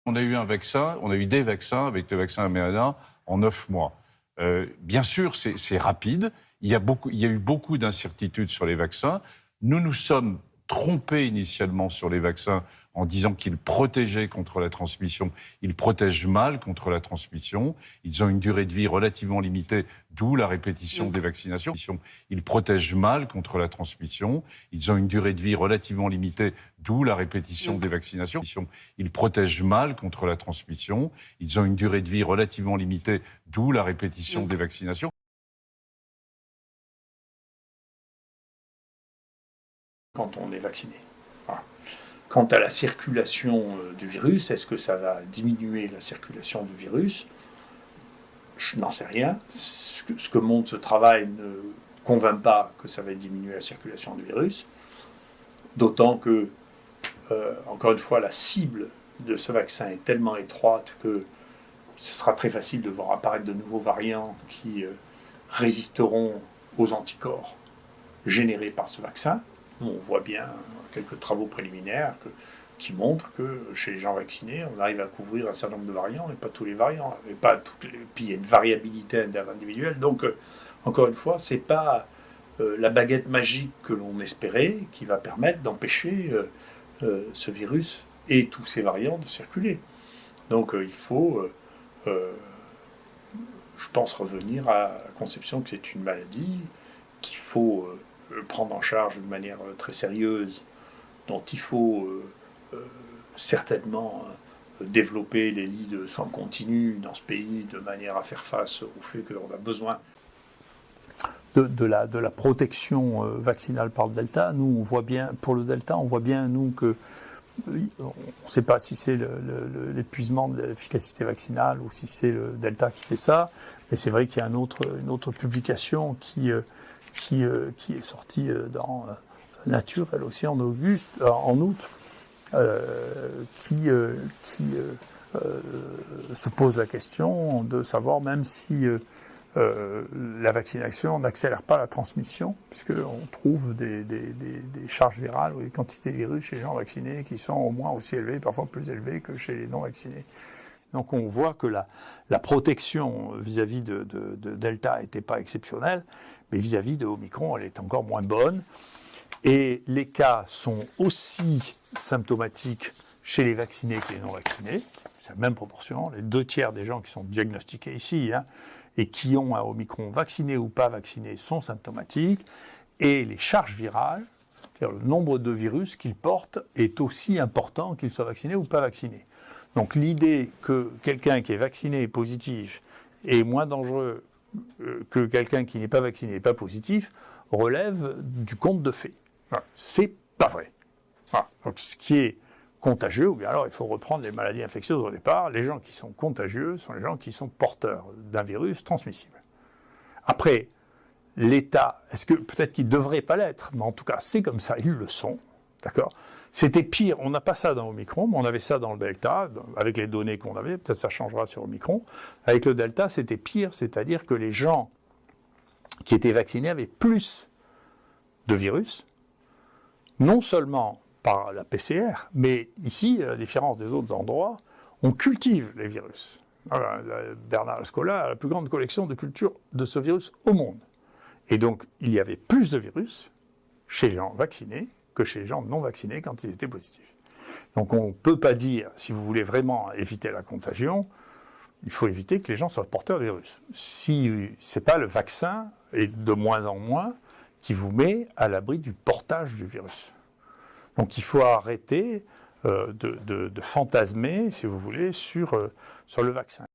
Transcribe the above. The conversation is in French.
On a eu un vaccin, on a eu des vaccins avec le vaccin mRNA en 9 mois. Bien sûr, c'est rapide. Il y a eu beaucoup d'incertitudes sur les vaccins. Nous nous sommes trompés initialement sur les vaccins en disant qu'ils protégeaient contre la transmission. Ils protègent mal contre la transmission. Ils ont une durée de vie relativement limitée, d'où la répétition des vaccinations. Ils protègent mal contre la transmission. Ils ont une durée de vie relativement limitée, d'où la répétition des vaccinations. Ils protègent mal contre la transmission. Ils ont une durée de vie relativement limitée, d'où la répétition des vaccinations. Quand on est vacciné. Voilà. Quant à la circulation du virus, est-ce que ça va diminuer la circulation du virus? Je n'en sais rien. Ce que montre ce travail ne convainc pas que ça va diminuer la circulation du virus. D'autant que, encore une fois, la cible de ce vaccin est tellement étroite que ce sera très facile de voir apparaître de nouveaux variants qui résisteront aux anticorps générés par ce vaccin. On voit bien quelques travaux préliminaires qui montrent que chez les gens vaccinés, on arrive à couvrir un certain nombre de variants, mais pas tous les variants. Puis il y a une variabilité individuelle. Donc, encore une fois, ce n'est pas la baguette magique que l'on espérait qui va permettre d'empêcher ce virus et tous ces variants de circuler. Donc, il faut, je pense, revenir à la conception que c'est une maladie, qu'il faut prendre en charge d'une manière très sérieuse, dont il faut certainement développer les lits de soins continus dans ce pays de manière à faire face au fait qu'on a besoin de la protection vaccinale par le Delta. Nous, on voit bien, pour le Delta, on voit bien, nous, que on ne sait pas si c'est l'épuisement de l'efficacité vaccinale ou si c'est le Delta qui fait ça, mais c'est vrai qu'il y a une autre publication qui est sortie dans Nature, elle aussi en août, qui se pose la question de savoir même si la vaccination n'accélère pas la transmission, puisqu'on trouve des charges virales ou des quantités de virus chez les gens vaccinés qui sont au moins aussi élevées, parfois plus élevées que chez les non vaccinés. Donc on voit que la protection vis-à-vis de Delta n'était pas exceptionnelle, mais vis-à-vis de Omicron, elle est encore moins bonne. Et les cas sont aussi symptomatiques chez les vaccinés que les non vaccinés. C'est la même proportion. Les 2/3 des gens qui sont diagnostiqués ici et qui ont un Omicron vacciné ou pas vacciné sont symptomatiques. Et les charges virales, c'est-à-dire le nombre de virus qu'ils portent, est aussi important qu'ils soient vaccinés ou pas vaccinés. Donc l'idée que quelqu'un qui est vacciné et positif est moins dangereux que quelqu'un qui n'est pas vacciné et pas positif relève du conte de fées. Voilà. C'est pas vrai. Voilà. Donc ce qui est contagieux, ou bien alors il faut reprendre les maladies infectieuses au départ, les gens qui sont contagieux sont les gens qui sont porteurs d'un virus transmissible. Après, l'État, est-ce que peut-être qu'ils ne devraient pas l'être, mais en tout cas c'est comme ça, ils le sont, d'accord ? C'était pire, on n'a pas ça dans Omicron, mais on avait ça dans le Delta, avec les données qu'on avait, peut-être ça changera sur Omicron. Avec le Delta, c'était pire, c'est-à-dire que les gens qui étaient vaccinés avaient plus de virus, non seulement par la PCR, mais ici, à la différence des autres endroits, on cultive les virus. Bernard Scola a la plus grande collection de culture de ce virus au monde. Et donc, il y avait plus de virus chez les gens vaccinés que chez les gens non vaccinés quand ils étaient positifs. Donc on ne peut pas dire, si vous voulez vraiment éviter la contagion, il faut éviter que les gens soient porteurs du virus. Si ce n'est pas le vaccin, et de moins en moins, qui vous met à l'abri du portage du virus. Donc il faut arrêter de fantasmer, si vous voulez, sur le vaccin.